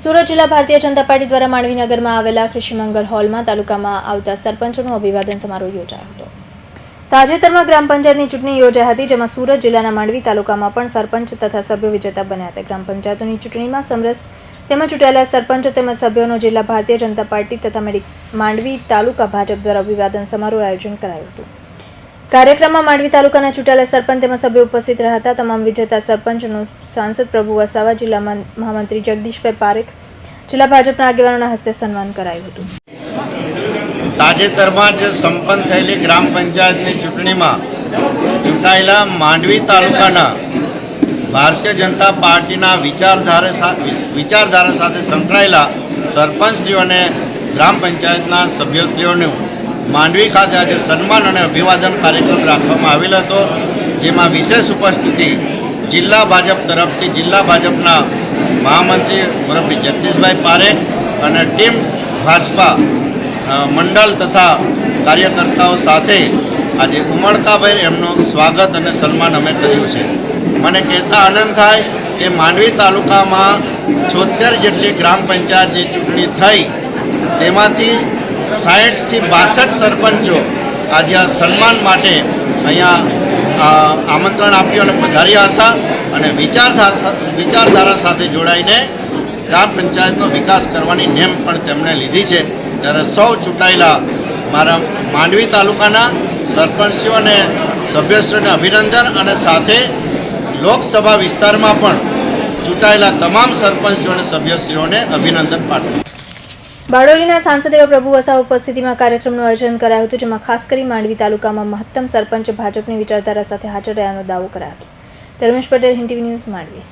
સુરત જિલ્લા ભારતીય જનતા પાર્ટી દ્વારા માંડવીનગરમાં આવેલા કૃષિમંગલ હોલમાં તાલુકામાં આવતા સરપંચોનું અભિવાદન સમારોહ યોજાયો હતો। તાજેતરમાં ગ્રામ પંચાયતની ચૂંટણી યોજાઈ હતી, જેમાં સુરત જિલ્લાના માંડવી તાલુકામાં પણ સરપંચ તથા સભ્યો વિજેતા બન્યા હતા। ગ્રામ પંચાયતોની ચૂંટણીમાં સમરસ તેમાં ચૂંટાયેલા સરપંચો તેમજ સભ્યોનો જિલ્લા ભારતીય જનતા પાર્ટી તથા માંડવી તાલુકા ભાજપ દ્વારા અભિવાદન સમારોહ આયોજન કરાયું હતું। કાર્યક્રમમાં માંડવી તાલુકાના ચૂંટાયેલા સરપંચ તેમજ સભ્યો ઉપસ્થિત રહ્યા હતા। તમામ વિજેતા સરપંચનું સાંસદ પ્રભુ વસાવા, જિલ્લા મહામંત્રી જગદીશભાઈ પારેખ, જિલ્લા ભાજપના આગેવાનોના હસ્તે સન્માન કરાયું હતું। તાજેતરમાં જ સંપન્ન થયેલી ગ્રામ પંચાયતની ચૂંટણીમાં ચૂંટાયેલા માંડવી તાલુકાના ભારતીય જનતા પાર્ટીના વિચારધારા સાથે સંકળાયેલા સરપંચશ્રીઓ અને ગ્રામ પંચાયતના સભ્યશ્રીઓનું માંડવી ખાતે આજે સન્માન અને અભિવાદન કાર્યક્રમ રાખવામાં આવેલો હતો, જેમાં વિશેષ ઉપસ્થિતિ જિલ્લા ભાજપ તરફથી જિલ્લા ભાજપના મહામંત્રી મુરબ્બી જગદીશભાઈ પારેખ અને ટીમ ભાજપા મંડળ તથા કાર્યકર્તાઓ સાથે આજે ઉમળકાભેર એમનું સ્વાગત અને સન્માન અમે કર્યું છે। મને કહેતા આનંદ થાય કે માંડવી તાલુકામાં 76 જેટલી ગ્રામ પંચાયતની ચૂંટણી થઈ, તેમાંથી 60 થી 62 સરપંચો આજે આ સન્માન માટે અહીંયા આમંત્રણ આપ્યું અને પધાર્યા હતા અને વિચારધારા સાથે જોડાઈને ગ્રામ પંચાયતનો વિકાસ કરવાની નેમ પણ તેમણે લીધી છે। ત્યારે સૌ ચૂંટાયેલા મારા માંડવી તાલુકાના સરપંચીઓ અને સભ્યશ્રીઓને અભિનંદન અને સાથે લોકસભા વિસ્તારમાં પણ ચૂંટાયેલા તમામ સરપંચીઓ અને સભ્યશ્રીઓને અભિનંદન પાઠવું। બારડોલીના સાંસદ એવા પ્રભુ વસાવા ઉપસ્થિતિમાં કાર્યક્રમનું આયોજન કરાયું હતું, જેમાં ખાસ કરી માંડવી તાલુકામાં મહત્તમ સરપંચ ભાજપની વિચારધારા સાથે હાજર રહ્યાનો દાવો કરાયો હતો। Dharmesh Patel, Hind TV news, Mandvi.